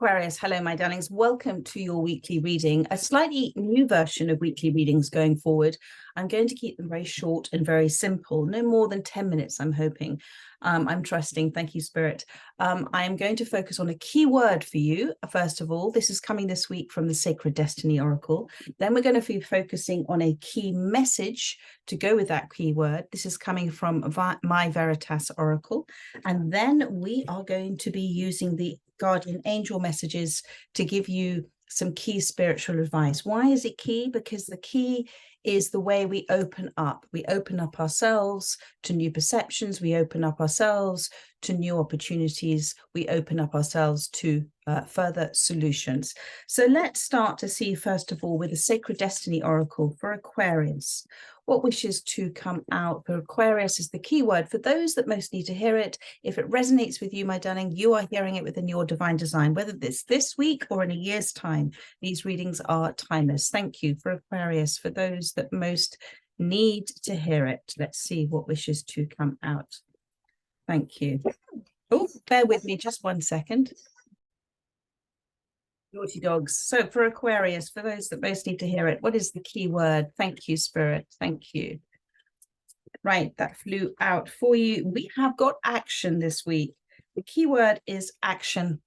Aquarius, hello, my darlings. Welcome to your weekly reading, a slightly new version of weekly readings going forward. I'm going to keep them very short and very simple, no more than 10 minutes, I'm hoping. I'm trusting. Thank you, Spirit. I am going to focus on a key word for you. First of all, this is coming this week from the Sacred Destiny Oracle. Then we're going to be focusing on a key message to go with that key word. This is coming from my Veritas Oracle. And then we are going to be using the guardian angel messages to give you some key spiritual advice. Why is it key? Because the key is the way we open up. We open up ourselves to new perceptions. We open up ourselves to new opportunities. We open up ourselves to further solutions. So let's start to see, first of all, with the Sacred Destiny Oracle for Aquarius. What wishes to come out for Aquarius is the key word for those that most need to hear it. If it resonates with you, my darling, you are hearing it within your divine design, whether it's this week or in a year's time. These readings are timeless. Thank you for Aquarius, for those that most need to hear it. Let's see what wishes to come out. Thank you. Oh, bear with me just 1 second. Naughty dogs. So for Aquarius, for those that most need to hear it, what is the key word? Thank you, Spirit. Thank you. Right, that flew out for you. We have got action this week. The key word is action.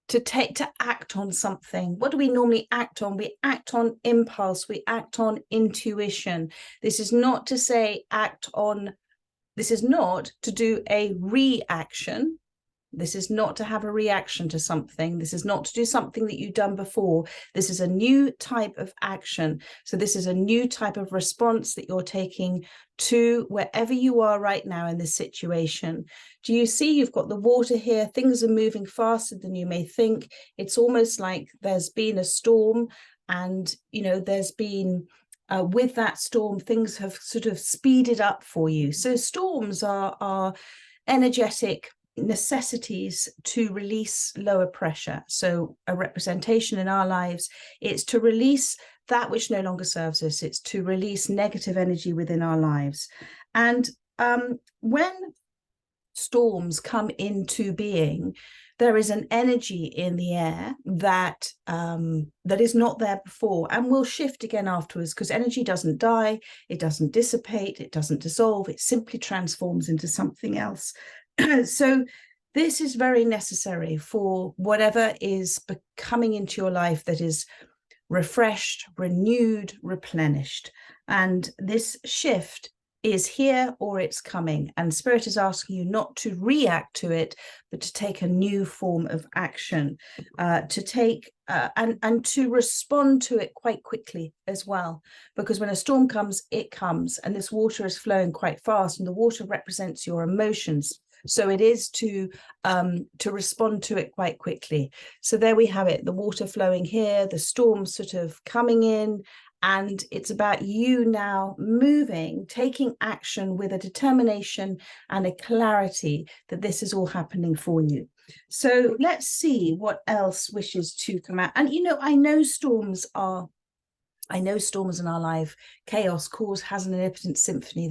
To act on something. What do we normally act on? We act on impulse. We act on intuition. This is not to say act on. This is not to do a reaction. This is not to have a reaction to something. This is not to do something that you've done before. This is a new type of action. So this is a new type of response that you're taking to wherever you are right now in this situation. Do you see you've got the water here? Things are moving faster than you may think. It's almost like there's been a storm and, you know, there's been with that storm, things have sort of speeded up for you. So storms are energetic necessities to release lower pressure. So a representation in our lives, it's to release that which no longer serves us. It's to release negative energy within our lives. And when storms come into being, there is an energy in the air that that is not there before and will shift again afterwards, because energy doesn't die, it doesn't dissipate, it doesn't dissolve, it simply transforms into something else. So this is very necessary for whatever is coming into your life that is refreshed, renewed, replenished. And this shift is here or it's coming. And Spirit is asking you not to react to it, but to take a new form of action, to take and to respond to it quite quickly as well. Because when a storm comes, it comes, and this water is flowing quite fast, and the water represents your emotions. So it is to respond to it quite quickly. So there we have it, the water flowing here, the storm sort of coming in, and it's about you now moving, taking action with a determination and a clarity that this is all happening for you. So let's see what else wishes to come out. And, you know, I know storms in our life, chaos has an omnipotent symphony.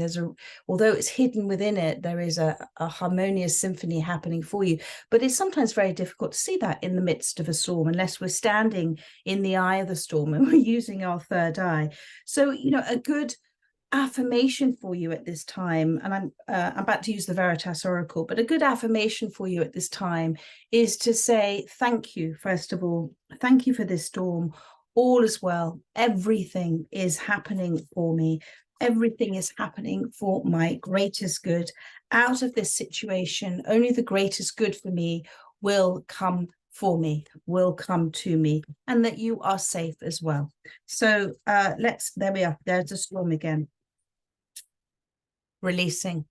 Although it's hidden within it, there is a harmonious symphony happening for you. But it's sometimes very difficult to see that in the midst of a storm, unless we're standing in the eye of the storm and we're using our third eye. So, you know, a good affirmation for you at this time, and I'm about to use the Veritas Oracle, but a good affirmation for you at this time is to say thank you. First of all, thank you for this storm. All is well. Everything is happening for me. Everything is happening for my greatest good. Out of this situation, only the greatest good for me will come for me, will come to me, and that you are safe as well. So there we are. There's a storm again. Releasing.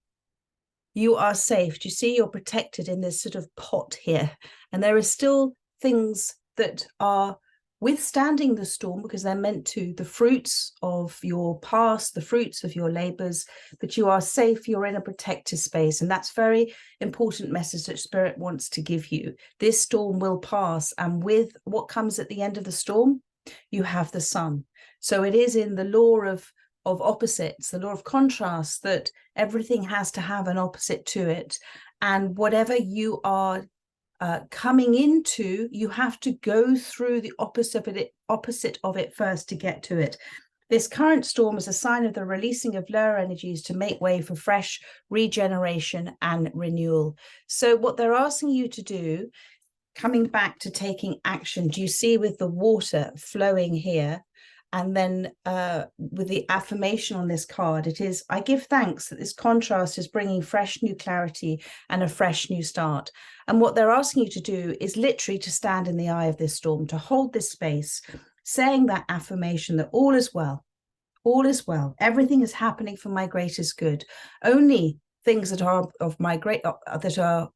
You are safe. Do you see? You're protected in this sort of pot here. And there are still things that are withstanding the storm, because they're meant to, the fruits of your past, the fruits of your labors, but you are safe, you're in a protected space. And that's very important message that Spirit wants to give you. This storm will pass, and with what comes at the end of the storm, you have the sun. So it is in the law of opposites, the law of contrast, that everything has to have an opposite to it. And whatever you are coming into, you have to go through the opposite of it first to get to it. This current storm is a sign of the releasing of lower energies to make way for fresh regeneration and renewal. So what they're asking you to do, coming back to taking action, do you see with the water flowing here? And then with the affirmation on this card, it is, I give thanks that this contrast is bringing fresh new clarity and a fresh new start. And what they're asking you to do is literally to stand in the eye of this storm, to hold this space, saying that affirmation that all is well, everything is happening for my greatest good. Only things that are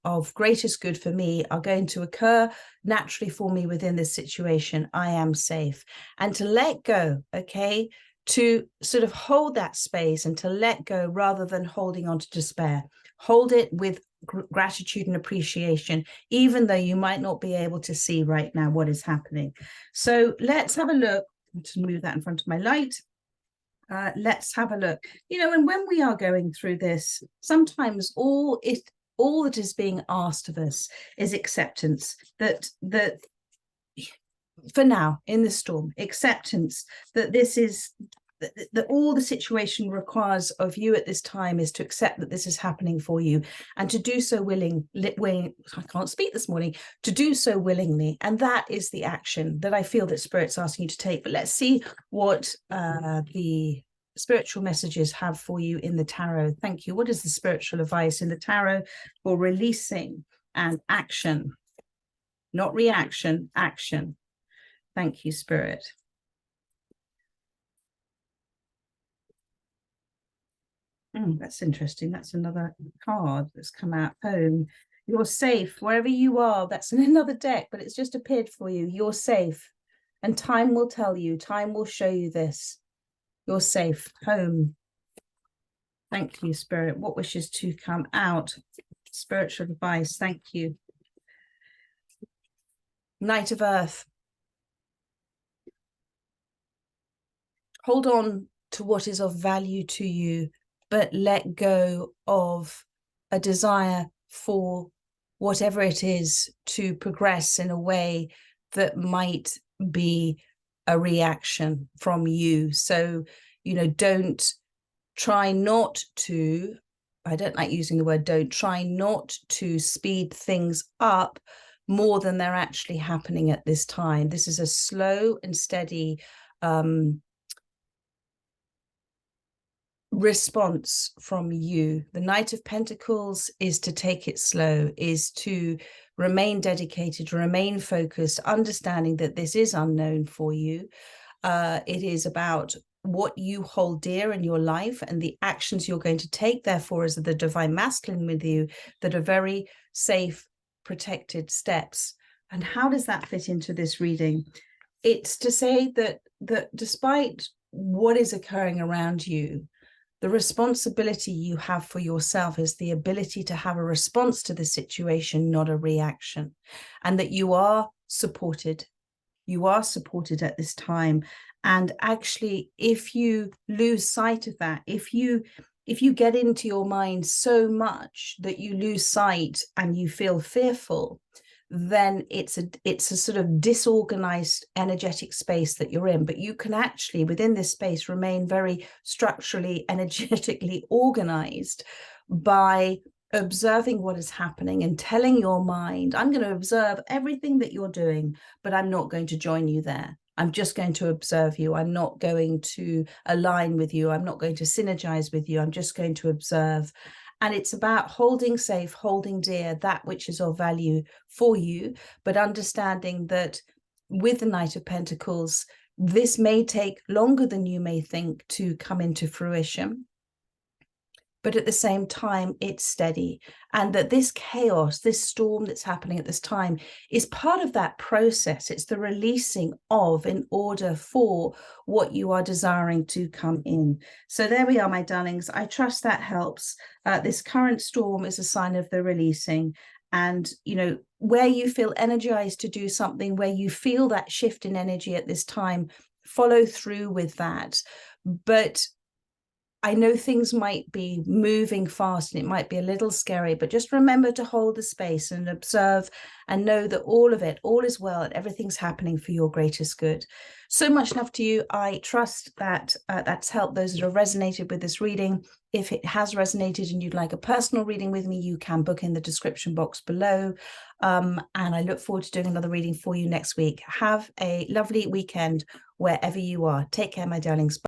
of greatest good for me are going to occur naturally for me within this situation. I am safe. And to let go, okay, to sort of hold that space and to let go rather than holding on to despair. Hold it with gratitude and appreciation, even though you might not be able to see right now what is happening. So let's have a look. To move that in front of my light. Let's have a look. You know, and when we are going through this, sometimes all that is being asked of us is acceptance, that for now in the storm, acceptance that this is that all the situation requires of you at this time is to accept that this is happening for you, and to do so I can't speak this morning, to do so willingly. And that is the action that I feel that Spirit's asking you to take. But let's see what the spiritual messages have for you in the tarot. Thank you. What is the spiritual advice in the tarot for releasing and action? Not reaction, action. Thank you, Spirit. That's interesting. That's another card that's come out. Home. You're safe wherever you are. That's in another deck, but it's just appeared for you. You're safe. And time will tell you. Time will show you this. You're safe. Home. Thank you, Spirit. What wishes to come out? Spiritual advice. Thank you. Knight of Earth. Hold on to what is of value to you, but let go of a desire for whatever it is to progress in a way that might be a reaction from you. So, you know, don't try not to, I don't like using the word don't, try not to speed things up more than they're actually happening at this time. This is a slow and steady response from you. The Knight of Pentacles is to take it slow, is to remain dedicated, remain focused, understanding that this is unknown for you. It is about what you hold dear in your life and the actions you're going to take, therefore, as the Divine Masculine with you, that are very safe, protected steps. And how does that fit into this reading? It's to say that despite what is occurring around you, the responsibility you have for yourself is the ability to have a response to the situation, not a reaction, and that you are supported. You are supported at this time. And actually, if you lose sight of that, if you get into your mind so much that you lose sight and you feel fearful, then it's a sort of disorganized energetic space that you're in. But you can actually, within this space, remain very structurally, energetically organized by observing what is happening and telling your mind, I'm going to observe everything that you're doing, but I'm not going to join you there. I'm just going to observe you. I'm not going to align with you. I'm not going to synergize with you. I'm just going to observe. And it's about holding safe, holding dear that which is of value for you, but understanding that with the Knight of Pentacles, this may take longer than you may think to come into fruition. But at the same time, it's steady. And that this chaos, this storm that's happening at this time is part of that process. It's the releasing of in order for what you are desiring to come in. So there we are, my darlings. I trust that helps. This current storm is a sign of the releasing. And, you know, where you feel energized to do something, where you feel that shift in energy at this time, follow through with that. But I know things might be moving fast and it might be a little scary, but just remember to hold the space and observe and know that all of it, all is well, and everything's happening for your greatest good. So much love to you. I trust that that's helped those that have resonated with this reading. If it has resonated and you'd like a personal reading with me, you can book in the description box below. And I look forward to doing another reading for you next week. Have a lovely weekend wherever you are. Take care, my darlings.